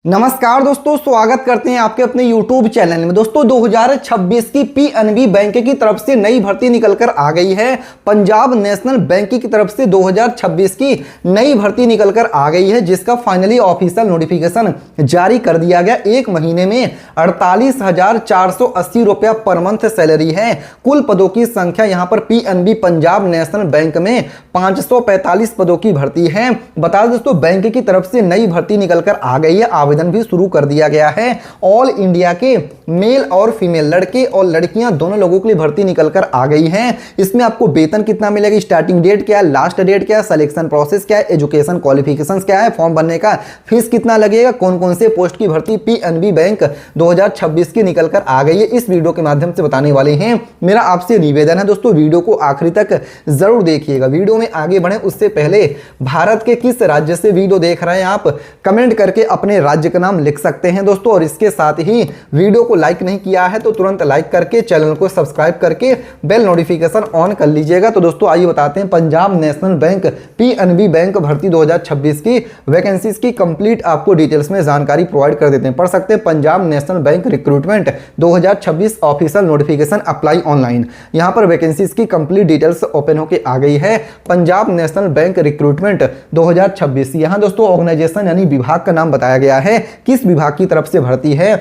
नमस्कार दोस्तों, स्वागत करते हैं आपके अपने YouTube चैनल में। दोस्तों 2026 की पीएनबी बैंक की तरफ से नई भर्ती निकलकर आ गई है। पंजाब नेशनल बैंक की तरफ से 2026 की नई भर्ती निकलकर आ गई है, जिसका फाइनली ऑफिशियल नोटिफिकेशन जारी कर दिया गया। एक महीने में 48,480 रुपया पर मंथ सैलरी है। कुल पदों की संख्या यहाँ पर पीएनबी पंजाब नेशनल बैंक में 545 पदों की भर्ती है। बता दें दोस्तों, बैंक की तरफ से नई भर्ती निकलकर आ गई है। आवेदन भी शुरू कर दिया गया है। ऑल इंडिया के मेल और फीमेल, लड़के और लड़कियां दोनों लोगों के लिए भर्ती निकलकर आ गई है। इसमें आपको वेतन कितना मिलेगा, स्टार्टिंग डेट क्या है, लास्ट डेट क्या है, सिलेक्शन प्रोसेस क्या है, एजुकेशन क्वालिफिकेशंस क्या है, फॉर्म भरने का फीस कितना लगेगा, कौन कौन से पोस्ट की भर्ती पीएनबी बैंक 2026 की निकलकर आ गई है, इस वीडियो के माध्यम से बताने वाले हैं। मेरा आपसे निवेदन है दोस्तों, वीडियो को आखिरी तक जरूर देखिएगा। वीडियो में आगे बढ़े उससे पहले भारत के किस राज्य से वीडियो देख रहे हैं आप कमेंट करके अपने राज्य का नाम लिख सकते हैं दोस्तों। और इसके साथ ही वीडियो को लाइक नहीं किया है तो तुरंत लाइक करके चैनल को सब्सक्राइब करके बेल नोटिफिकेशन ऑन कर लीजिएगा। तो दोस्तों आइए बताते हैं Punjab national bank PNB bank भर्ती 2026 की वैकेंसीज की कंप्लीट आपको डिटेल्स में जानकारी प्रोवाइड कर देते हैं। पढ़ सकते हैं Punjab national bank recruitment 2026 official notification apply online. यहां पर वैकेंसीज की कंप्लीट डिटेल्स ओपन होकर आ गई है। पंजाब नेशनल बैंक रिक्रूटमेंट 2026, यहां दोस्तों ऑर्गेनाइजेशन यानी विभाग का नाम बताया गया है। किस विभाग की तरफ से भर्ती है?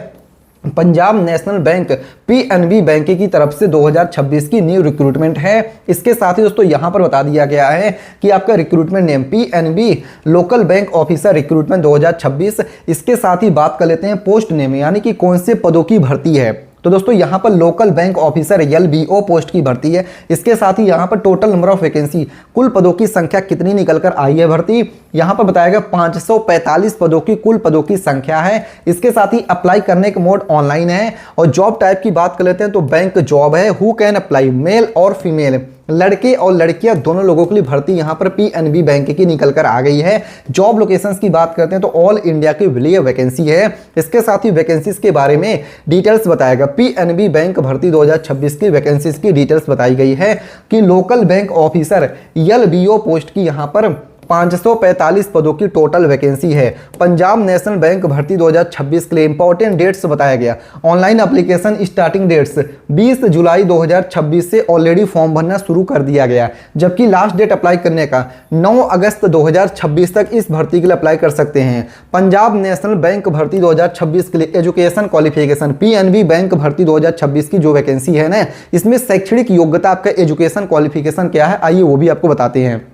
Punjab national bank PNB bank की तरफ से 2026 की न्यू रिक्रूटमेंट है। इसके साथ ही दोस्तों यहां पर बता दिया गया है कि आपका recruitment name PNB local bank officer recruitment 2026। इसके साथ ही बात कर लेते हैं पोस्ट नेम, यानी कि कौन से पदों की भर्ती है। तो दोस्तों यहाँ पर local bank officer LBO post की भर्ती है। इसके साथ ही यहाँ पर टोटल नंबर ऑफ वैकेंसी, कुल पदों की संख्या कितनी निकलकर आई है भर्ती, यहाँ पर बताया गया 545 पदों की कुल पदों की संख्या है। इसके साथ ही अप्लाई करने का मोड ऑनलाइन है। और जॉब टाइप की बात कर लेते हैं तो बैंक जॉब है। हु कैन अप्लाई, मेल और फीमेल, लड़के और लड़कियां दोनों लोगों के लिए भर्ती यहां पर पीएनबी बैंक की निकल कर आ गई है। जॉब लोकेशंस की बात करते हैं तो ऑल इंडिया के लिए वैकेंसी है। इसके साथ ही वैकेंसीज के बारे में डिटेल्स बताएगा। पीएनबी बैंक भर्ती 2026 की वैकेंसीज की डिटेल्स बताई गई है कि local bank officer LBO post की यहां पर 545 पदों की टोटल वैकेंसी है। पंजाब नेशनल बैंक भर्ती 2026 के लिए इंपॉर्टेंट डेट्स बताया गया। ऑनलाइन एप्लीकेशन स्टार्टिंग डेट्स 20 जुलाई 2026 से ऑलरेडी फॉर्म भरना शुरू कर दिया गया, जबकि लास्ट डेट अप्लाई करने का 9 अगस्त 2026 तक इस भर्ती के लिए अप्लाई कर सकते हैं। पंजाब नेशनल बैंक भर्ती 2026 के लिए एजुकेशन क्वालिफिकेशन, पीएनबी बैंक भर्ती 2026 की जो वैकेंसी है ना, इसमें शैक्षणिक योग्यता आपका एजुकेशन क्वालिफिकेशन क्या है, आइए वो भी आपको बताते हैं।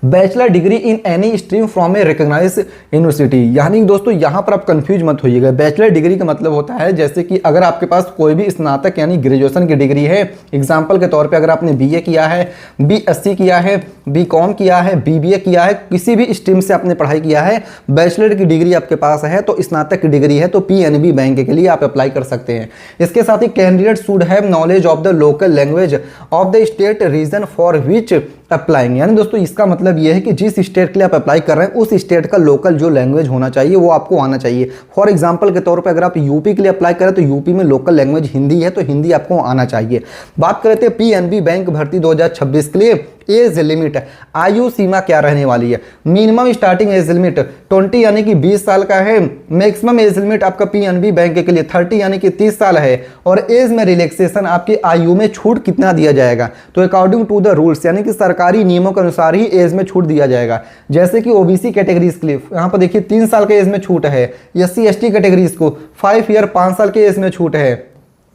Bachelor degree in any stream from a recognised university, यानी दोस्तों यहां पर आप कंफ्यूज मत होइएगा। बैचलर डिग्री का मतलब होता है जैसे कि अगर आपके पास कोई भी स्नातक यानी ग्रेजुएशन की डिग्री है, एग्जांपल के तौर पे अगर आपने बीए किया है, बीएससी किया है, बीकॉम किया है, बीबीए किया है, किसी भी स्ट्रीम से आपने पढ़ाई किया है, बैचलर की डिग्री आपके पास है तो स्नातक की डिग्री है तो पीएनबी बैंक के लिए आप अप्लाई कर सकते हैं। इसके साथ ही candidate should have knowledge of the local language of the state region for which applying, यानी दोस्तों इसका मतलब यह है कि जिस स्टेट के लिए आप अप्लाई कर रहे हैं उस स्टेट का लोकल जो लैंग्वेज होना चाहिए वो आपको आना चाहिए। फॉर एग्जांपल के तौर पे अगर आप यूपी के लिए अप्लाई करें तो यूपी में लोकल लैंग्वेज हिंदी है तो हिंदी आपको आना चाहिए। बात करते हैं पीएनबी बैंक भर्ती 2026 के लिए एज लिमिट, आयु सीमा क्या रहने वाली है। मिनिमम स्टार्टिंग एज लिमिट 20 यानी कि 20 साल का है। मैक्सिमम एज लिमिट आपका पीएनबी बैंक के लिए 30 यानी कि 30 साल है। और एज में रिलैक्सेशन, आपकी आयु में छूट कितना दिया जाएगा, तो अकॉर्डिंग टू द रूल्स, यानी कि सरकारी नियमों के अनुसार ही एज में छूट दिया जाएगा। जैसे कि ओबीसी कैटेगरीज के लिए यहाँ पर देखिए 3 साल के एज में छूट है। एससी एसटी कैटेगरीज को 5 ईयर 5 साल के एज में छूट है।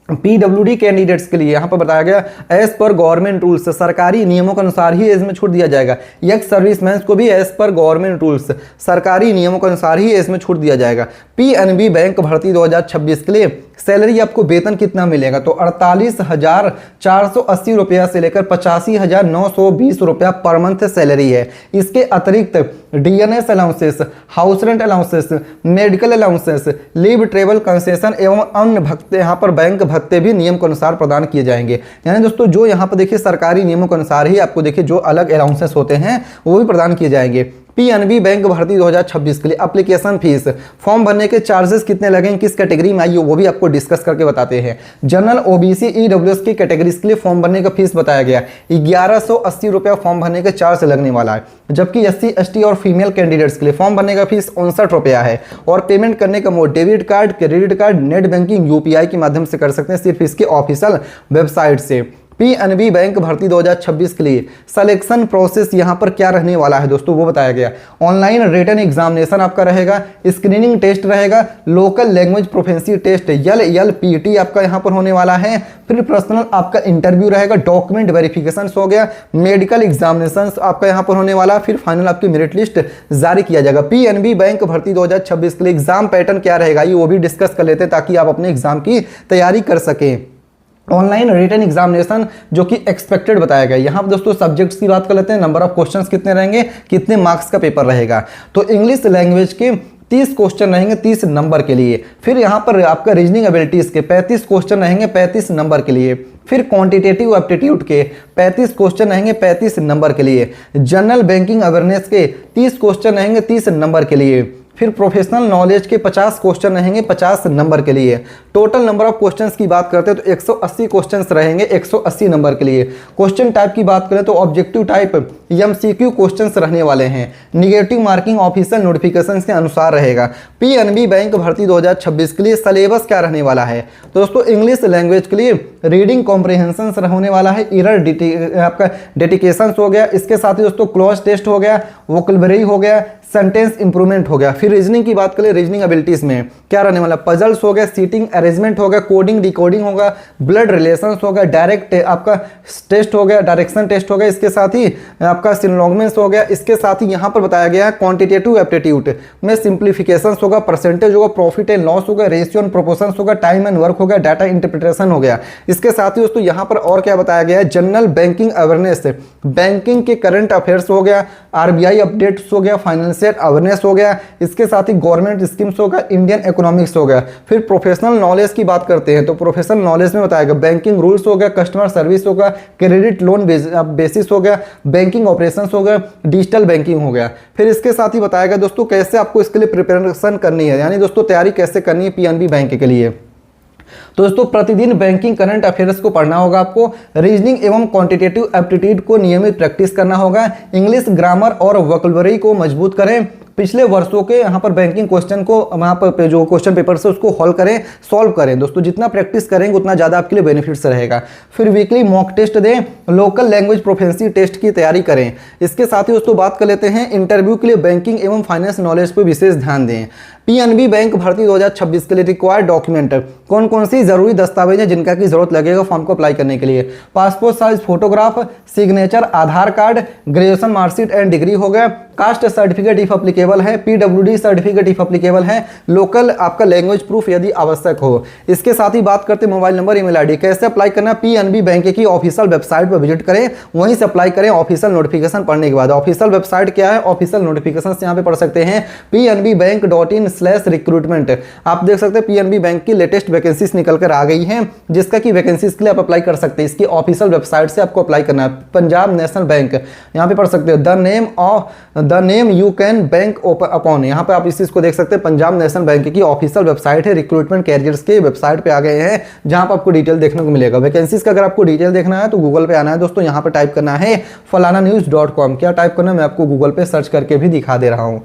पीडब्ल्यूडी कैंडिडेट्स के लिए यहाँ पर बताया गया एज पर गवर्नमेंट रूल्स, सरकारी नियमों के अनुसार ही एज में छूट दिया जाएगा। एक्स सर्विसमैन को भी एज पर गवर्नमेंट रूल्स, सरकारी नियमों के अनुसार ही एज में छूट दिया जाएगा। पीएनबी बैंक भर्ती 2026 के लिए सैलरी आपको वेतन कितना मिलेगा, तो 48,480 रुपया से लेकर 85,920 रुपया पर मंथ सैलरी है। इसके अतिरिक्त DNS allowances, house rent allowances, medical allowances, leave travel concession एवं अन्य भत्ते यहाँ पर बैंक भत्ते भी नियम के अनुसार प्रदान किए जाएंगे। यानी दोस्तों जो यहाँ पर देखिए सरकारी नियमों के अनुसार ही आपको देखिए जो अलग अलाउंसेस होते हैं वो भी प्रदान किए जाएंगे। पीएनबी बैंक भर्ती 2026 के लिए एप्लीकेशन फीस, फॉर्म भरने के चार्जेस कितने लगेंगे, किस कैटेगरी में आई वो भी आपको डिस्कस करके बताते हैं। जनरल, ओबीसी, ईडब्ल्यूएस की कैटेगरीज के लिए फॉर्म भरने का फीस बताया गया 1180 रुपया फॉर्म भरने के चार्ज लगने वाला है, जबकि एससी, एसटी और फीमेल कैंडिडेट्स के लिए फॉर्म भरने का फीस 59 रुपया है। और पेमेंट करने का mode debit card, credit card, net banking, UPI के माध्यम से कर सकते हैं, सिर्फ इसके ऑफिशियल वेबसाइट से। पीएनबी बैंक भर्ती 2026 के लिए सिलेक्शन प्रोसेस यहाँ पर क्या रहने वाला है दोस्तों, वो बताया गया। ऑनलाइन रिटन एग्जामिनेशन आपका रहेगा, स्क्रीनिंग टेस्ट रहेगा, local language proficiency test LLPT आपका यहाँ पर होने वाला है, फिर पर्सनल आपका इंटरव्यू रहेगा, डॉक्यूमेंट वेरिफिकेशन हो गया, मेडिकल एग्जामिनेशन आपका यहाँ पर होने वाला, फिर फाइनल आपकी मेरिट लिस्ट जारी किया जाएगा। पीएनबी बैंक भर्ती 2026 के लिए एग्जाम पैटर्न क्या रहेगा ये वो भी डिस्कस कर लेते हैं, ताकि आप अपने एग्जाम की तैयारी कर सकें। ऑनलाइन रिटन एग्जामिनेशन जो कि एक्सपेक्टेड बताया गया। यहाँ पर दोस्तों सब्जेक्ट्स की बात कर लेते हैं, नंबर ऑफ क्वेश्चंस कितने रहेंगे, कितने मार्क्स का पेपर रहेगा। तो इंग्लिश लैंग्वेज के 30 क्वेश्चन रहेंगे 30 नंबर के लिए, फिर यहाँ पर आपका रीजनिंग एबिलिटीज के 35 क्वेश्चन रहेंगे 35 नंबर के लिए, फिर क्वांटिटेटिव एप्टीट्यूड के 35 क्वेश्चन रहेंगे 35 नंबर के लिए, जनरल बैंकिंग अवेयरनेस के 30 क्वेश्चन रहेंगे 30 नंबर के लिए, फिर प्रोफेशनल नॉलेज के 50 क्वेश्चन रहेंगे 50 नंबर के लिए। टोटल नंबर ऑफ क्वेश्चंस की बात करते हैं तो 180 क्वेश्चंस रहेंगे 180 नंबर के लिए। क्वेश्चन टाइप की बात करें तो ऑब्जेक्टिव टाइप MCQ क्वेश्चंस रहने वाले हैं। निगेटिव मार्किंग ऑफिशियल नोटिफिकेशन के अनुसार रहेगा। पीएनबी बैंक भर्ती 2026 के लिए सिलेबस क्या रहने वाला है तो दोस्तों, इंग्लिश लैंग्वेज के लिए रीडिंग कॉम्प्रिहेंशन होने वाला है, आपका डेडिकेशन हो गया, इसके साथ ही दोस्तों क्लोज टेस्ट हो गया, वोकैबुलरी हो गया, सेंटेंस इंप्रूवमेंट हो गया। फिर रीजनिंग की बात करें, रीजनिंग एबिलिटीज में क्या रहने वाला, पजल्स हो गया, सीटिंग अरेंजमेंट हो गया, कोडिंग डिकोडिंग होगा, ब्लड रिलेशंस होगा, डायरेक्ट आपका टेस्ट हो गया, डायरेक्शन टेस्ट हो गया, इसके साथ ही आपका सिनोनिम्स हो गया, इसके साथ ही यहाँ पर बताया गया है क्वांटिटेटिव एप्टीट्यूड में सिंप्लीफिकेशन होगा, परसेंटेज होगा, प्रॉफिट एंड लॉस होगा, रेशियो एंड प्रोपोर्शन होगा, टाइम एंड वर्क हो गया, डाटा इंटरप्रिटेशन हो गया। इसके साथ ही दोस्तों यहाँ पर और क्या बताया गया है, जनरल बैंकिंग अवेयरनेस, बैंकिंग के करंट अफेयर्स हो गया, RBI अपडेट्स हो गया, फाइनेंशियल अवेयरनेस हो गया, इसके साथ ही गवर्नमेंट स्कीम्स होगा, इंडियन इकोनॉमिक्स हो गया। फिर प्रोफेशनल नॉलेज की बात करते हैं तो प्रोफेशनल नॉलेज में बताएगा बैंकिंग रूल्स हो गया, कस्टमर सर्विस होगा, क्रेडिट लोन बेसिस हो गया, बैंकिंग ऑपरेशंस हो गया, डिजिटल बैंकिंग हो गया। फिर इसके साथ ही बताएगा दोस्तों कैसे आपको इसके लिए प्रिपरेशन करनी है, यानी दोस्तों तैयारी कैसे करनी है पीएनबी बैंक के लिए। तो दोस्तों प्रतिदिन बैंकिंग करंट अफेयर्स को पढ़ना होगा आपको, रीजनिंग एवं क्वांटिटेटिव एप्टीट्यूड को नियमित प्रैक्टिस करना होगा, इंग्लिश ग्रामर और वोकैबुलरी को मजबूत करें, पिछले वर्षों के यहाँ पर बैंकिंग क्वेश्चन को वहाँ पर जो क्वेश्चन पेपर से उसको हल करें, सॉल्व करें। दोस्तों जितना प्रैक्टिस करेंगे उतना ज़्यादा आपके लिए बेनिफिट्स रहेगा। फिर वीकली मॉक टेस्ट दें, लोकल लैंग्वेज प्रोफिशिएंसी टेस्ट की तैयारी करें। इसके साथ ही दोस्तों बात कर लेते हैं इंटरव्यू के लिए बैंकिंग एवं फाइनेंस नॉलेज पर विशेष ध्यान दें। पीएनबी बैंक भर्ती 2026 के लिए रिक्वायर्ड डॉक्यूमेंट कौन कौन सी जरूरी दस्तावेज हैं जिनका की जरूरत लगेगा फॉर्म को अप्लाई करने के लिए, passport size photograph, signature, Aadhaar card, graduation marksheet and degree हो गया, कास्ट सर्टिफिकेट इफ अप्लीकेबल है, PWD सर्टिफिकेट इफ अप्लीकेबल है, लोकल आपका लैंग्वेज प्रूफ यदि आवश्यक हो। इसके साथ ही बात करते हैं मोबाइल नंबर, ईमेल आईडी। कैसे अप्लाई करना, पीएनबी बैंक की ऑफिशियल वेबसाइट पर विजिट करें, वहीं से अप्लाई करें ऑफिशियल नोटिफिकेशन पढ़ने के बाद। ऑफिशियल वेबसाइट क्या है, ऑफिशियल नोटिफिकेशन यहाँ पे पढ़ सकते हैं pnbbank.in/recruitment। आप देख सकते हैं पीएनबी बैंक की लेटेस्ट वैकेंसीज निकल कर आ गई हैं, जिसका की वैकेंसीज के लिए आप अप्लाई कर सकते हैं। इसकी ऑफिशियल वेबसाइट से आपको अप्लाई करना है। पंजाब नेशनल बैंक यहाँ पे पढ़ सकते हो, the name you can bank upon, यहाँ पे आप इस चीज को देख सकते हैं। पंजाब नेशनल बैंक की ऑफिशियल वेबसाइट है, रिक्रूटमेंट कैरियर्स के वेबसाइट पे आ गए हैं, जहां पर आपको डिटेल देखने को मिलेगा। वैकेंसीज का अगर आपको डिटेल देखना है तो गूगल पे आना है दोस्तों, यहाँ पे टाइप करना है falananews.com। क्या टाइप करना है मैं आपको गूगल पे सर्च करके भी दिखा दे रहा हूँ।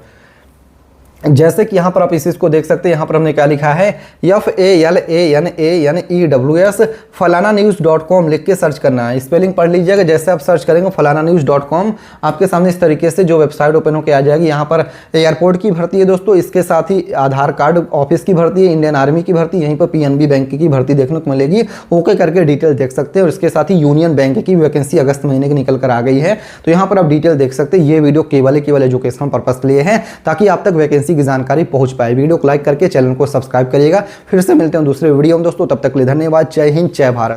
जैसे कि यहाँ पर आप इस चीज को देख सकते हैं, यहाँ पर हमने क्या लिखा है FALANANEWS falananews.com लिख के सर्च करना है। स्पेलिंग पढ़ लीजिएगा, जैसे आप सर्च करेंगे falananews.com आपके सामने इस तरीके से जो वेबसाइट ओपन होकर आ जाएगी। यहाँ पर एयरपोर्ट की भर्ती है दोस्तों, इसके साथ ही आधार कार्ड ऑफिस की भर्ती है, इंडियन आर्मी की भर्ती, यहीं पर पीएनबी बैंक की भर्ती देखने को मिलेगी। ओके करके डिटेल देख सकते हैं। और इसके साथ ही यूनियन बैंक की वैकेंसी अगस्त महीने की निकल कर आ गई है, तो यहाँ पर आप डिटेल देख सकते हैं। ये वीडियो केवल एजुकेशनल पर्पस के लिए है, ताकि आप तक वैकेंसी की जानकारी पहुंच पाए। वीडियो को लाइक करके चैनल को सब्सक्राइब करिएगा। फिर से मिलते हैं दूसरे वीडियो में दोस्तों, तब तक के लिए धन्यवाद। जय हिंद, जय भारत।